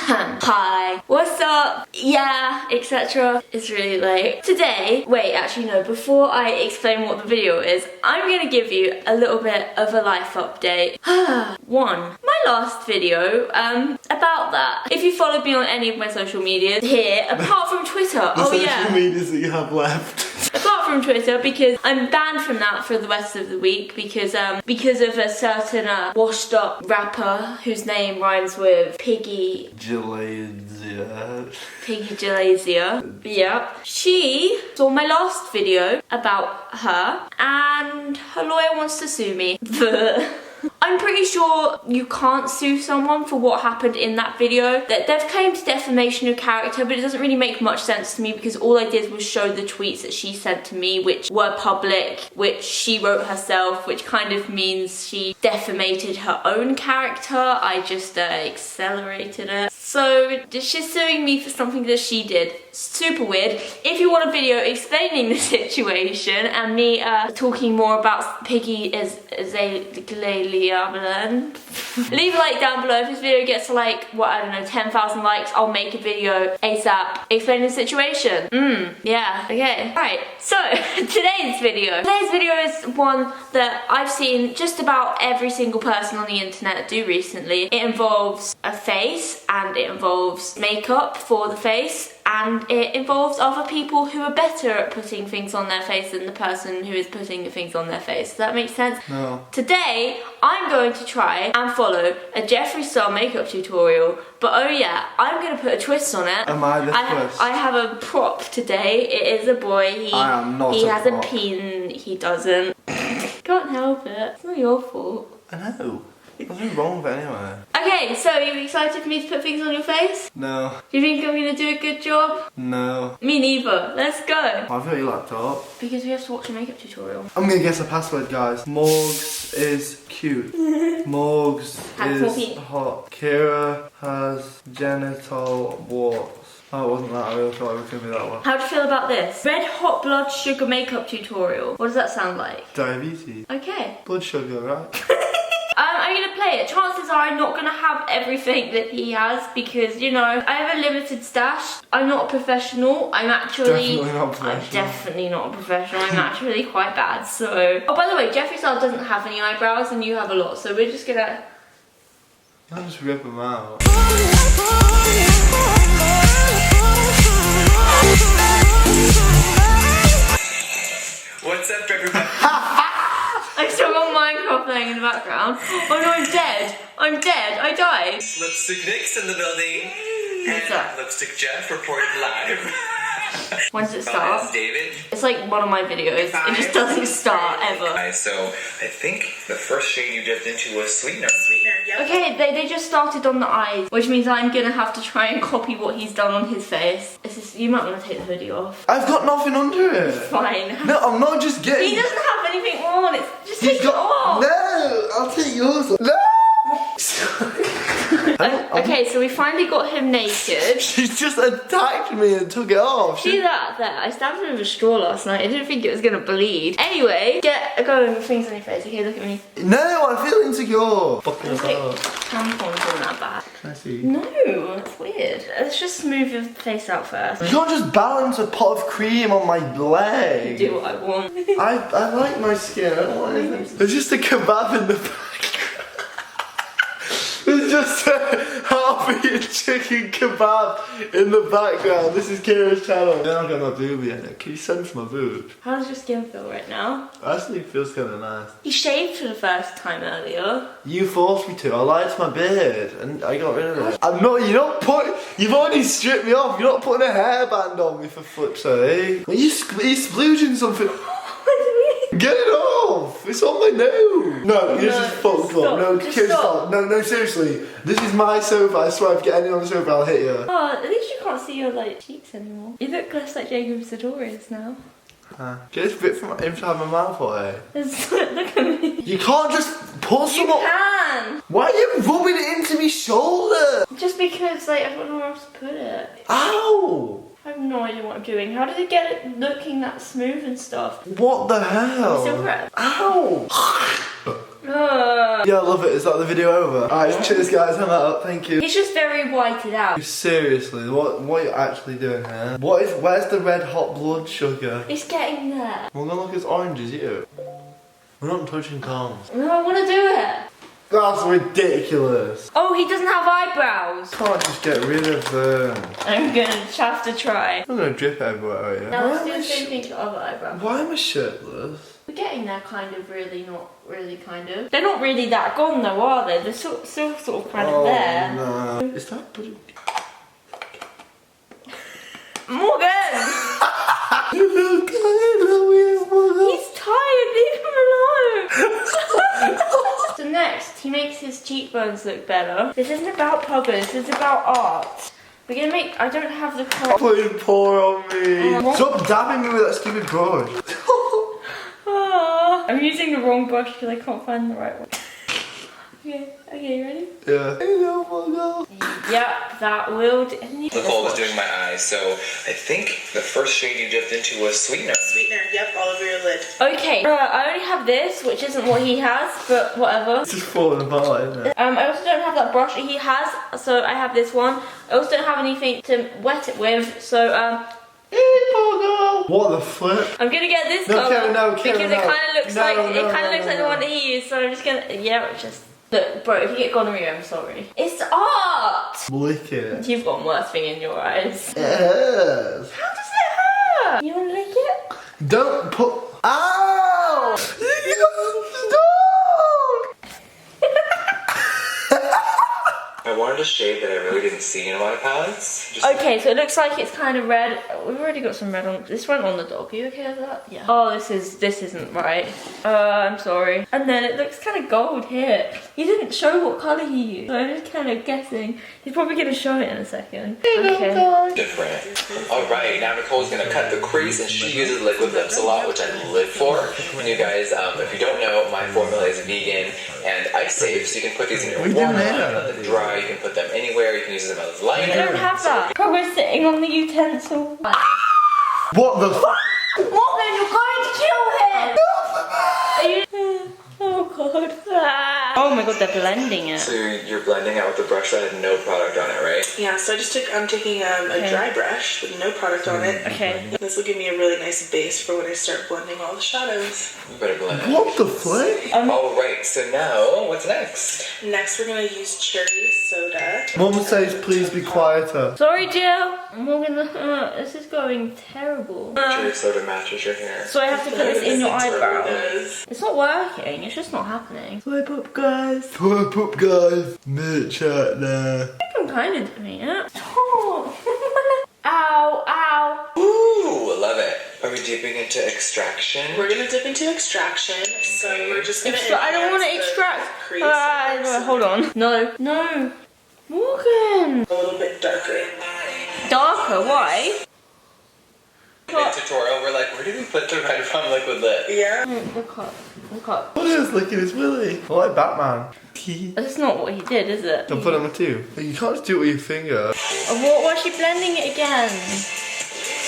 Hi, what's up? Yeah, etc. It's really late. Today, wait, actually no, before I explain what the video is, I'm gonna give you a little bit of a life update. One, my last video, about that. If you followed me on any of my social medias here, apart from Twitter, the social medias that you have left. Apart from Twitter, because I'm banned from that for the rest of the week because of a certain washed up rapper whose name rhymes with Piggy Gilazia. Yeah. She saw my last video about her and her lawyer wants to sue me. I'm pretty sure you can't sue someone for what happened in that video. That they've claimed defamation of character, but it doesn't really make much sense to me because all I did was show the tweets that she sent to me, which were public, which she wrote herself, which kind of means she defamated her own character. I just accelerated it. So she's suing me for something that she did. Super weird. If you want a video explaining the situation and me talking more about Piggy AZALEA, leave a like down below. If this video gets to like, what, I don't know, 10,000 likes, I'll make a video ASAP explaining the situation. Yeah, okay. Alright, so today's video is one that I've seen just about every single person on the internet do recently. It involves a face and it involves makeup for the face. And it involves other people who are better at putting things on their face than the person who is putting the things on their face. Does that make sense? No. Today, I'm going to try and follow a Jeffree Star Makeup tutorial. But oh yeah, I'm going to put a twist on it. Am I the twist? I have a prop today. It is a boy. I am not He a has prop. a peen. He doesn't. Can't help it. It's not your fault. I know. There's nothing wrong with it anyway. Okay, so are you excited for me to put things on your face? No. Do you think I'm going to do a good job? No. Me neither. Let's go. I've got your laptop. Because we have to watch a makeup tutorial. I'm gonna guess the password, guys. MOrgz is cute. MOrgz is hot. Kiera has genital warts. Oh, it wasn't that. I really thought it was gonna be that one. How do you feel about this? Red hot blood sugar makeup tutorial. What does that sound like? Diabetes. Okay. Blood sugar, right? I'm gonna play it. Chances are I'm not gonna have everything that he has because, you know, I have a limited stash. I'm not a professional. I'm actually... Definitely not professional. I'm definitely not a professional. I'm actually quite bad, so... Oh, by the way, Jeffree Star doesn't have any eyebrows and you have a lot, so we're just gonna... I'll just rip them out. What's up, everybody? I still got Minecraft playing in the background. Oh no, I'm dead. I'm dead. I died. Lipstick Nick's in the building. What's And up? Lipstick Jeff reporting live. When does it start? It's David. It's like one of my videos. It just doesn't start ever. So I think the first shade you dipped into was Sweetener. Sweetener, yeah. Okay, they just started on the eyes, which means I'm gonna have to try and copy what he's done on his face. You might want to take the hoodie off. I've got nothing under it. Fine. No, I'm not just getting... He doesn't have anything on. It's just take it off. No, I'll take yours off. No! Okay, so we finally got him naked. She's just attacked me and took it off. See that there? I stabbed him with a straw last night. I didn't think it was gonna bleed. Anyway, get going with things on your face. Okay, look at me. No, I feel insecure. Fucking Let's take apart. tampons in that bag. Can I see? No, it's weird. Let's just smooth your face out first. You can't just balance a pot of cream on my leg. Do what I want. I like my skin. I don't want anything. There's just a kebab in the background. There's just a half-eaten chicken kebab in the background. This is Kiera's channel. Then I've got my boobie in it. Can you sense my boob? How does your skin feel right now? Actually, it feels kind of nice. You shaved for the first time earlier. You forced me to. I liked my beard and I got rid of it. I'm not. You've already stripped me off. You're not putting a hairband on me for flip's sake. Are you splooging something? Get it off! It's on my nose! No, this is fucked up. No, Kiera, stop. No, seriously. This is my sofa. I swear if you get anyone on the sofa, I'll hit you. Oh, at least you can't see your like cheeks anymore. You look less like Jacob Sartorius now. Get this bit from inside my mouth away. Look at me. You can't just pull You someone. can! Why are you rubbing it into my shoulder? Just because like I don't know where else to put it. Ow! I have no idea what I'm doing. How did it get it looking that smooth and stuff? What the hell? Still red. Ow! Yeah, I love it. Is that the video over? Alright, cheers guys, I'm out. Thank you. It's just very whited out. Seriously, what are you actually doing here? Where's the red hot blood sugar? It's getting there. We're gonna look as orange as you. We're not touching Tom's. No, I want to do it. That's ridiculous. Oh, he doesn't have eyebrows. Can't just get rid of them. I'm gonna have to try. I'm gonna drip everywhere, are you? Now let's do the same thing to other eyebrows. Why am I shirtless? We're getting there, kind of, really, not really, kind of. They're not really that gone though, are they? They're still sort of kind of there. No. Is that pudding? Morgan! Look, He's tired, leave him alone! So next, he makes his cheekbones look better. This isn't about puggers, this is about art. We're gonna make, I don't have the correct. Please pour on me. Stop dabbing me with that stupid brush. I'm using the wrong brush because I can't find the right one. Okay, you ready? Yeah. Oh my god. Yep, that will do. Nicole was doing my eyes, so I think the first shade you dipped into was sweetener. Sweetener, yep, all over your lid. Okay, I only have this, which isn't what he has, but whatever. It's just falling apart, isn't it? I also don't have that brush that he has, so I have this one. I also don't have anything to wet it with, so What the flip? I'm gonna get this No, color Kiera, no, Kiera, because it no. kind of looks No, like no, it kind no, of looks like the one that he used. So I'm just gonna just look, bro. If you get gonorrhea, I'm sorry. It's art. Lick it. You've got worse thing in your eyes. Yes. How does it hurt? You wanna lick it? Don't put. Ow! Stop! I wanted a shade that I really didn't see in a lot of palettes. Just Okay, so it looks like it's kind of red. We've already got some red on. This went on the dog. Are you okay with that? Yeah. Oh, this isn't right. I'm sorry. And then it looks kind of gold here. He didn't show what color he used, so I'm just kind of guessing. He's probably gonna show it in a second. Okay. different. Alright, now Nicole's gonna cut the crease and she uses liquid lips a lot, which I live for. And you guys, if you don't know, my formula is vegan and ice safe, so you can put these in your water, let them dry, you can put them anywhere, you can use them as liner. I don't have that. Probably sitting on the utensil. What the f? Morgan, you're going to kill him! Are you... Oh god. Oh my god, they're blending it. So you're blending out with the brush that had no product on it, right? Yeah, so I'm taking a dry brush with no product on it. Okay. This will give me a really nice base for when I start blending all the shadows. You better blend it. What the flip? Alright, so now, what's next? Next, we're gonna use cherry soda. Mum says please be quieter. Sorry, Jill. Morgan, this is going terrible. Cherry soda matches your hair. So I have to put this in your eyebrow. Does. It's not working. It's just not happening. Swipe up, guys. Swipe up, guys. Mitch out there. I think I'm kind of doing it. Oh. Ow, ow. Ooh, love it. Are we dipping into extraction? We're gonna dip into extraction, so we're just gonna. I don't want to enhance the extract. crease Hold on. No. Morgan. a little bit darker. Darker, why? In the tutorial, we're like, where did we put the red from liquid lip? Yeah. Look up. What is licking his willy? I like Batman. That's not what he did, is it? I'll put it on my too. You can't just do it with your finger. Why is she blending it again?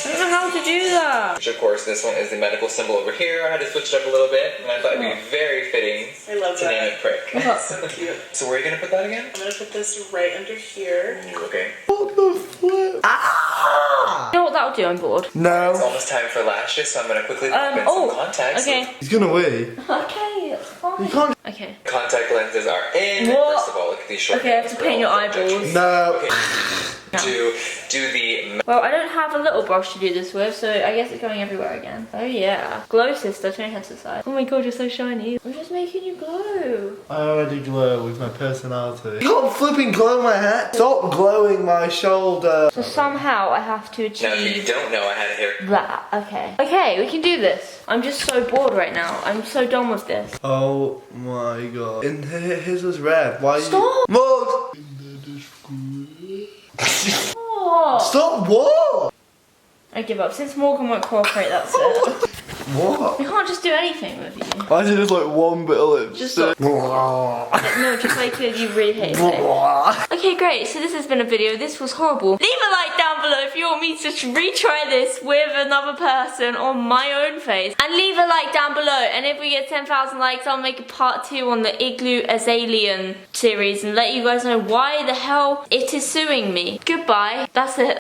I don't know how to do that. Which, of course, this one is the medical symbol over here. I had to switch it up a little bit, and I thought it'd be very fitting I love to name that. it Prick. So cute. So where are you going to put that again? I'm gonna put this right under here. Okay. What the flip? Ah! You know what that'll do? I'm bored. It's No. almost time for lashes, so I'm going to quickly pop in some contacts. Okay. He's gonna wee. Okay, that's fine. You can't. Okay. Contact lenses are in. What? First of all, look at these short Okay, I have to nails. paint your We're all eyeballs. No. Okay. To do the Well, I don't have a little brush to do this with, so I guess it's going everywhere again. Oh yeah. Glow sister, turn your head to the side. Oh my god, you're so shiny. I'm just making you glow. I already glow with my personality. You can't flipping glow my hat. Stop glowing my shoulder. So somehow I have to Now, if you achieve don't know, I had hair. that. Okay. Okay, we can do this. I'm just so bored right now. I'm so done with this. Oh my god. And his was red. Why? Stop. MOrgz. Oh. Stop what? I give up. Since Morgan won't cooperate, that's it. What? You can't just do anything with you. Why is it just like one bit of lipstick? Just like, no, just like you really hate it. Okay, great. So this has been a video. This was horrible. Leave a like down below if you want me to retry this with another person on my own face. And leave a like down below. And if we get 10,000 likes, I'll make a part 2 on the IGGY AZALEA series and let you guys know why the hell it is suing me. Goodbye. That's it.